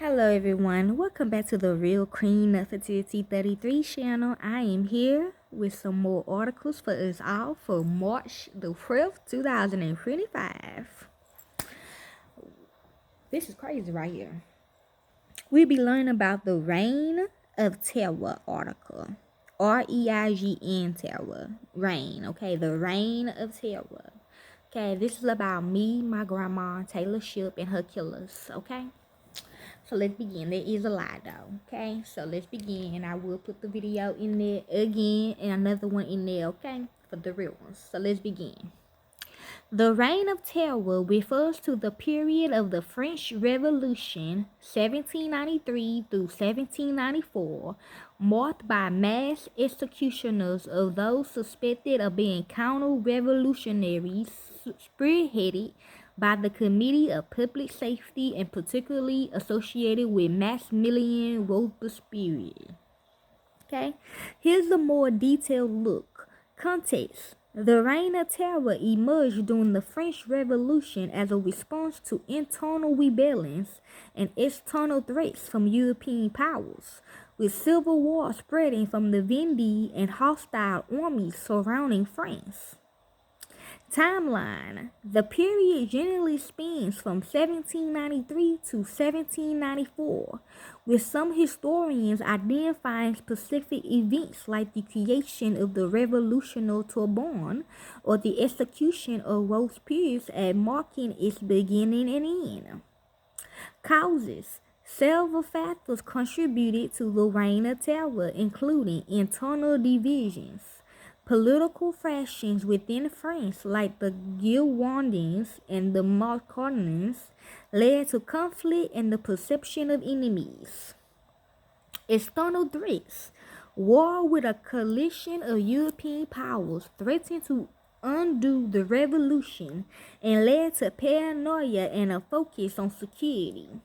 Hello everyone, welcome back to the real Queen Nefertiti 33 channel. I am here with some more articles for us all for March the 5th, 2025. This is crazy right here. We'll be learning about the Reign of Terror article. R-E-I-G-N Terror. Reign, okay? The Reign of Terror. Okay, this is about me, my grandma, Taylor Ship, and her killers, okay? So let's begin. There is a lot though, okay? So let's begin. I will put the video in there again and another one in there, okay? For the real ones. So let's begin. The Reign of Terror refers to the period of the French Revolution, 1793 through 1794, marked by mass executions of those suspected of being counter-revolutionaries, spearheaded by the Committee of Public Safety and particularly associated with Maximilien Robespierre. Okay, here's a more detailed look. Context. The Reign of Terror emerged during the French Revolution as a response to internal rebellions and external threats from European powers, with civil war spreading from the Vendée and hostile armies surrounding France. Timeline. The period generally spans from 1793 to 1794, with some historians identifying specific events like the creation of the Revolutionary Sorbonne or the execution of Robespierre as marking its beginning and end. Causes. Several factors contributed to the Reign of Terror, including internal divisions. Political factions within France, like the Girondins and the Macronins, led to conflict and the perception of enemies. External threats. War with a coalition of European powers threatened to undo the revolution and led to paranoia and a focus on security.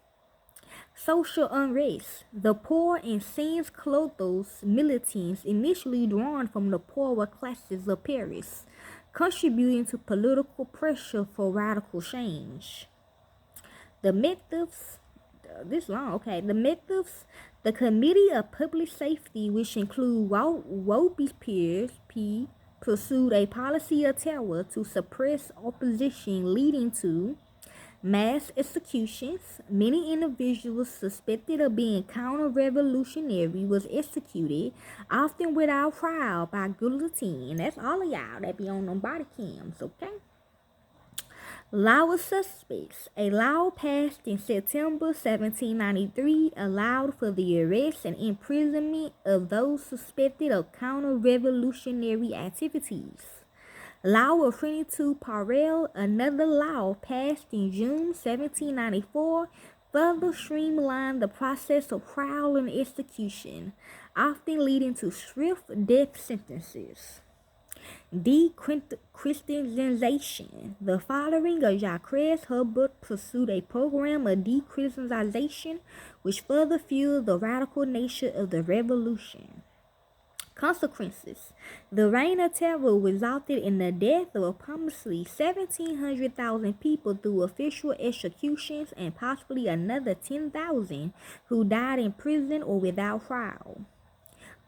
Social unrest. The poor and sans-clothes militants initially drawn from the poorer classes of Paris, contributing to political pressure for radical change. The methods, the methods, the Committee of Public Safety, which include Robespierre, pursued a policy of terror to suppress opposition, leading to mass executions. Many individuals suspected of being counter-revolutionary was executed, often without trial, by guillotine. That's all of y'all that be on them body cams, okay? Law of suspects. A law passed in September 1793 allowed for the arrest and imprisonment of those suspected of counter-revolutionary activities. Law of 22 Parel, another law passed in June 1794, further streamlined the process of trial and execution, often leading to swift death sentences. Dechristianization. The following of Jacques Hubert pursued a program of dechristianization which further fueled the radical nature of the revolution. Consequences. The Reign of Terror resulted in the death of approximately 1,700,000 people through official executions and possibly another 10,000 who died in prison or without trial.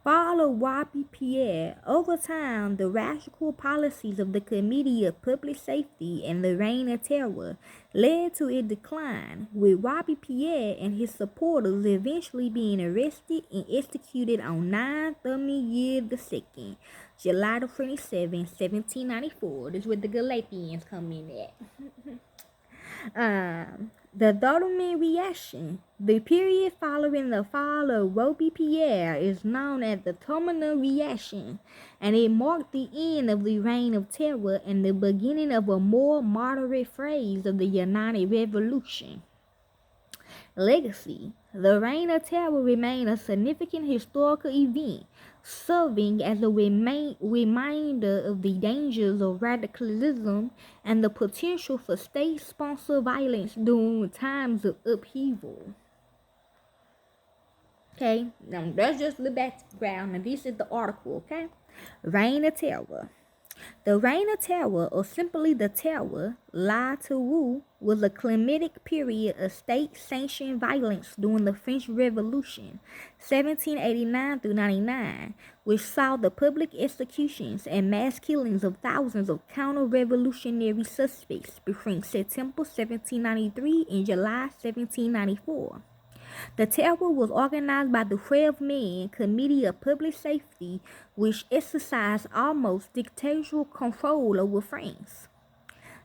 Fall of Robespierre. Over time, the radical policies of the Committee of Public Safety and the Reign of Terror led to its decline, with Robespierre and his supporters eventually being arrested and executed on 9/30 2nd, July 27, 1794. This is where the Galatians come in at. The Ottoman reaction. The period following the fall of Robespierre is known as the Ottoman reaction, and it marked the end of the Reign of Terror and the beginning of a more moderate phase of the United Revolution. Legacy. The Reign of Terror remained a significant historical event, serving as a reminder of the dangers of radicalism and the potential for state-sponsored violence during times of upheaval. Okay, now that's just the background, and this is the article, okay? Reign of Terror. The Reign of Terror, or simply the Terror, La Terror, was a climatic period of state-sanctioned violence during the French Revolution, 1789 through 99, which saw the public executions and mass killings of thousands of counter-revolutionary suspects between September 1793 and July 1794. The terror was organized by the 12-man Committee of Public Safety, which exercised almost dictatorial control over France.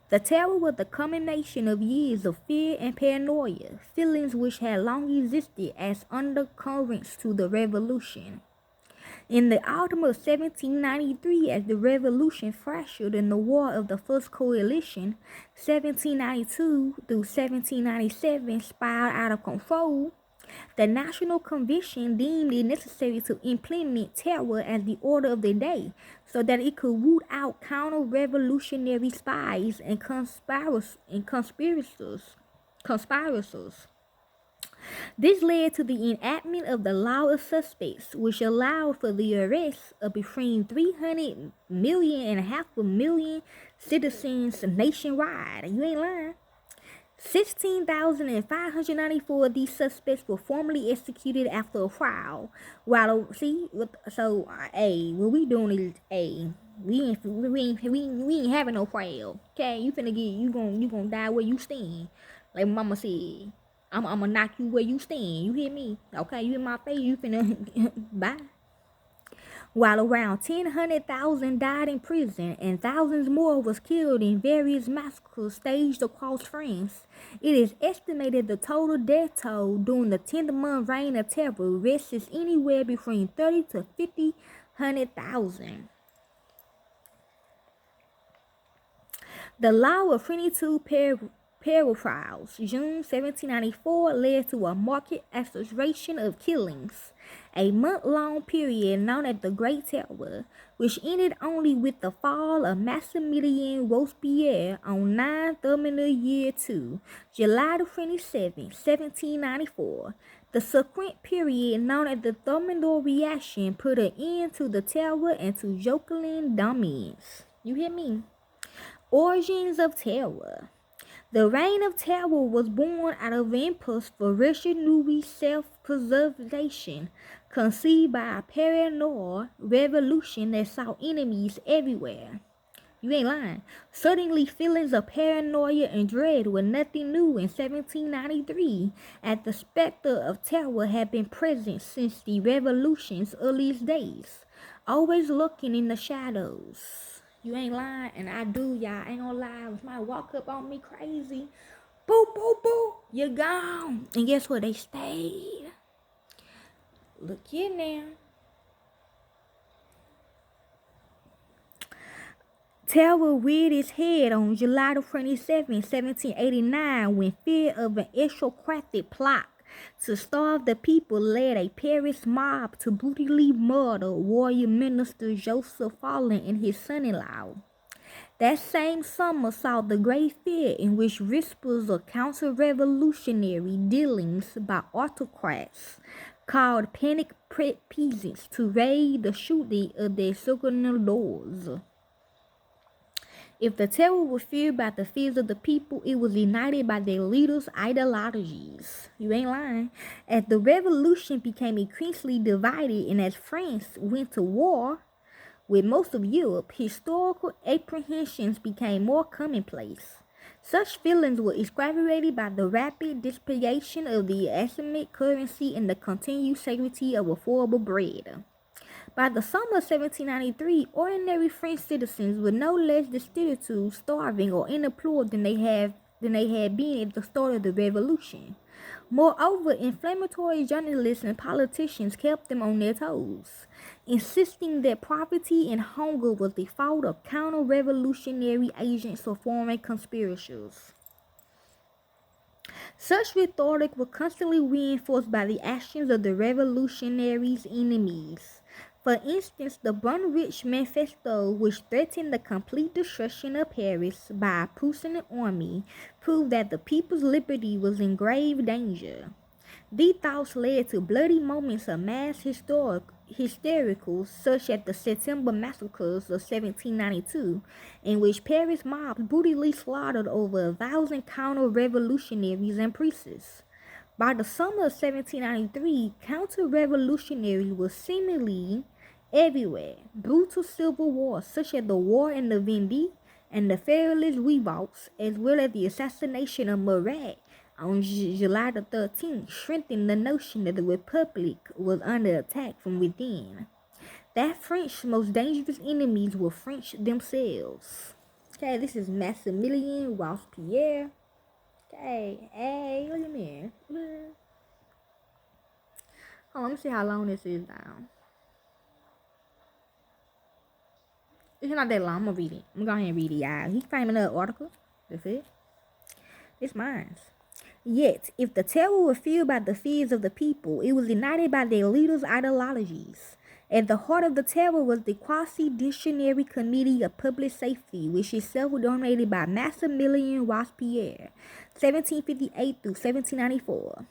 The terror was the culmination of years of fear and paranoia, feelings which had long existed as undercurrents to the revolution. In the autumn of 1793, as the revolution fractured in the War of the First Coalition, 1792 through 1797, spiraled out of control, the National Convention deemed it necessary to implement terror as the order of the day so that it could root out counter-revolutionary spies and conspirators. This led to the enactment of the Law of Suspects, which allowed for the arrest of between 300 million and half a million citizens nationwide. You ain't lying. 16,594 of these suspects were formally executed after a trial. What we doing is, we ain't having no trial. Okay, you gonna die where you stand. Like Mama said, I'ma knock you where you stand. You hear me? Okay, you in my face, you finna bye. While around 100,000 died in prison and thousands more was killed in various massacres staged across France, it is estimated the total death toll during the 10th-month reign of terror rests anywhere between 30 to 100,000. The Law of 22 Peril trials, June 1794, led to a marked acceleration of killings. A month-long period known as the Great Terror, which ended only with the fall of Maximilien Robespierre on 9 Thermidor Year 2, July 27, 1794. The subsequent period known as the Thermidor Reaction put an end to the terror and to Jocelyn dominance. You hear me? Origins of terror. The Reign of Terror was born out of impulse for revolutionary self-preservation, conceived by a paranoid revolution that saw enemies everywhere. You ain't lying. Suddenly, feelings of paranoia and dread were nothing new in 1793, as the specter of terror had been present since the revolution's earliest days, always lurking in the shadows. You ain't lying, and I do, y'all. Ain't gonna lie. If somebody walk up on me crazy, boo, boo, boo, you're gone. And guess what? They stayed. Look here now. Terror reared its head on July 27, 1789, when fear of an extractive plot to starve the people led a Paris mob to brutally murder royal minister Joseph Fallen and his son-in-law. That same summer saw the Great Fear, in which whispers of counter-revolutionary dealings by autocrats called panic peasants to raid the shooting of their doors. If the terror was feared by the fears of the people, it was ignited by their leaders' ideologies. You ain't lying. As the revolution became increasingly divided and as France went to war with most of Europe, historical apprehensions became more commonplace. Such feelings were exacerbated by the rapid dissipation of the Islamic currency and the continued scarcity of affordable bread. By the summer of 1793, ordinary French citizens were no less destitute, starving, or unemployed than they had been at the start of the revolution. Moreover, inflammatory journalists and politicians kept them on their toes, insisting that poverty and hunger was the fault of counter-revolutionary agents or foreign conspirators. Such rhetoric was constantly reinforced by the actions of the revolutionaries' enemies. For instance, the Brunwich Manifesto, which threatened the complete destruction of Paris by a Prussian army, proved that the people's liberty was in grave danger. These thoughts led to bloody moments of mass hysterical, such as the September massacres of 1792, in which Paris mobs brutally slaughtered over 1,000 counter-revolutionaries and priests. By the summer of 1793, counter-revolutionaries were seemingly everywhere. Brutal civil wars such as the War in the Vendée and the Fearless Revolts, as well as the assassination of Marat on July the 13th, strengthened the notion that the Republic was under attack from within. That French's most dangerous enemies were French themselves. Okay, this is Maximilien Robespierre. Okay, hey, look at me. Oh, let me see how long this is now. It's not that long. I'm gonna read it. I'm gonna go ahead and read it, y'all. He framed another article. That's it. It's mine. Yet, if the terror was fueled by the fears of the people, it was ignited by their leaders' ideologies. At the heart of the terror was the Quasi-Disciplinary Committee of Public Safety, which itself was dominated by Maximilien Robespierre, 1758 through 1794.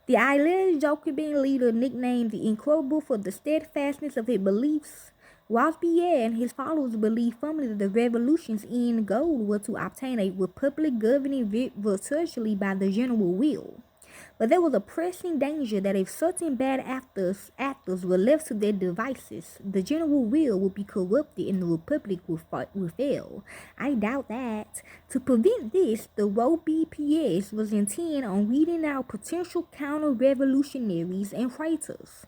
The alleged Jacobin leader, nicknamed the Incorrigible for the steadfastness of his beliefs, Robespierre and his followers believed firmly that the revolution's end goal was to obtain a republic governing virtually by the general will. But there was a pressing danger that if certain bad actors were left to their devices, the general will would be corrupted and the republic would fail. I doubt that. To prevent this, the Robespierre was intent on weeding out potential counter-revolutionaries and traitors.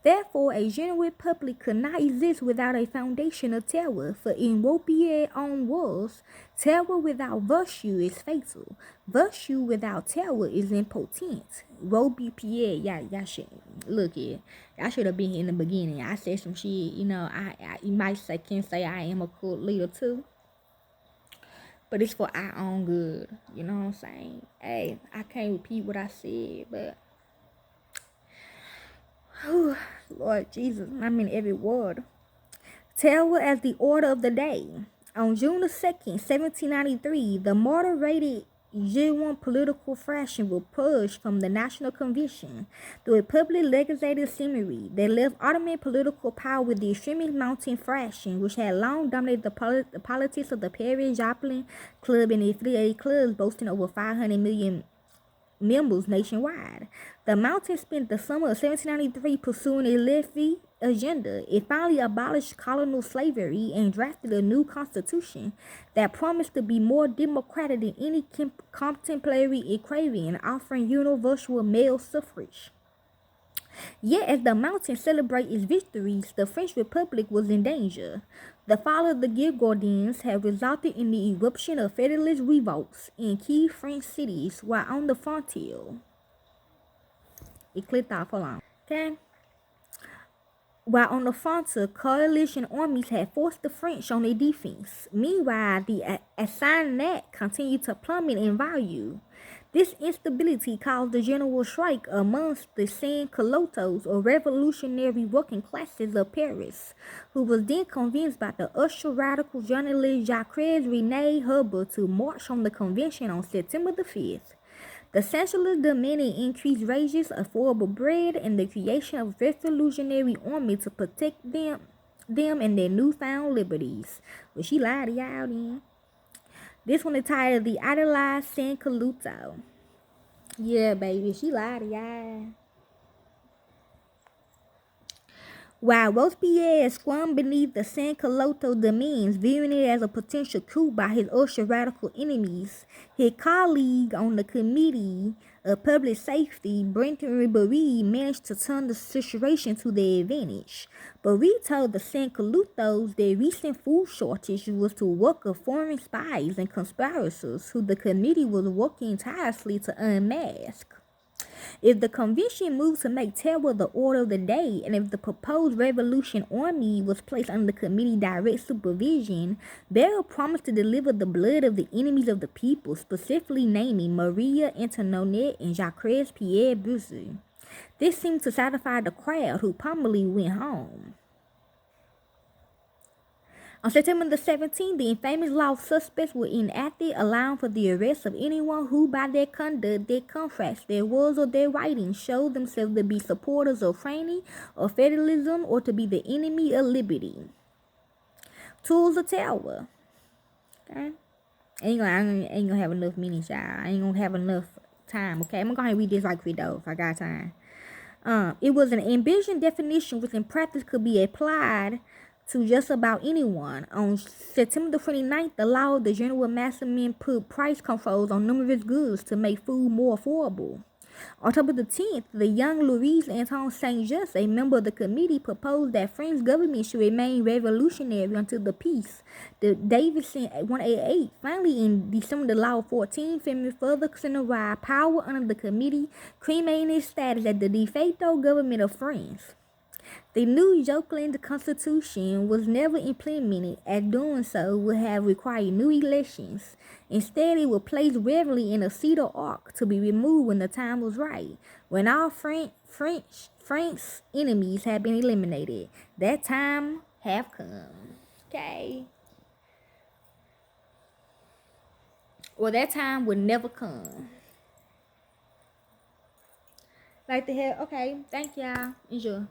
Therefore, a general republic could not exist without a foundation of terror, for in Robespierre's own words, terror without virtue is fatal. Virtue without terror is impotent. Robespierre, y'all should look here. I should have been here in the beginning. I said some shit, you know. You might can say I am a cult leader too, but it's for our own good. You know what I'm saying? Hey, I can't repeat what I said, but. Lord Jesus, I mean every word. Terror as the order of the day. On June the 2nd, 1793, the moderated G1 political faction was purged from the National Convention through a public legislative assembly that left Ottoman political power with the extremist mountain faction, which had long dominated the politics of the Paris Joplin Club and the affiliated clubs, boasting over 500 million members nationwide. The Mountain spent the summer of 1793 pursuing a lefty agenda. It finally abolished colonial slavery and drafted a new constitution that promised to be more democratic than any contemporary craving, offering universal male suffrage. Yet, as the Mountain celebrated its victories, the French Republic was in danger. The fall of the Girondins had resulted in the eruption of Federalist revolts in key French cities while on the frontier. It clicked off, hold on. Okay. While on the frontier, coalition armies had forced the French on their defense. Meanwhile, the assignat continued to plummet in value. This instability caused a general strike amongst the sans-culottes, or revolutionary working classes of Paris, who was then convinced by the ultra-radical journalist Jacques-René Hubert to march on the convention on September the 5th. The Centralists demanded increased wages, affordable bread, and the creation of a revolutionary army to protect them and their newfound liberties. Well, she lied to y'all then. This one is titled The Idolized Sans-Culotte. Yeah, baby, she lied to y'all. While Robespierre squirmed beneath the sans-culotte demands, viewing it as a potential coup by his ultra-radical enemies, his colleague on the Committee of Public Safety, Brenton Barry, managed to turn the situation to their advantage. Barry told the sans-culottes their recent food shortage was the work of foreign spies and conspirators who the committee was working tirelessly to unmask. If the convention moved to make terror the order of the day, and if the proposed revolution army was placed under the committee's direct supervision, Barre promised to deliver the blood of the enemies of the people, specifically naming Maria Antoinette and Jacques-Pierre Bussy. This seemed to satisfy the crowd, who promptly went home. On September the 17th, the infamous law of suspects were enacted, allowing for the arrest of anyone who, by their conduct, their contracts, their words, or their writings, showed themselves to be supporters of tyranny or federalism or to be the enemy of liberty. Tools of terror. Okay? I ain't gonna have enough minutes, y'all. I ain't gonna have enough time, okay? I'm gonna go ahead and read this right quick, though, if I got time. It was an ambitious definition which in practice could be applied to just about anyone. On September the 29th, the law of the General Masterman put price controls on numerous goods to make food more affordable. October the 10th, the young Louise Anton St. Just, a member of the committee, proposed that French government should remain revolutionary until the peace. The Davidson 188. Finally, in December the law 14, further centralized power under the committee, cremating its status as the de facto government of France. The new Jokeland Constitution was never implemented, as doing so would have required new elections. Instead, it was placed reverently in a cedar ark to be removed when the time was right, when all Frank's enemies had been eliminated. That time have come. Okay. Well, that time would never come. Like the hell. Okay. Thank y'all. Enjoy.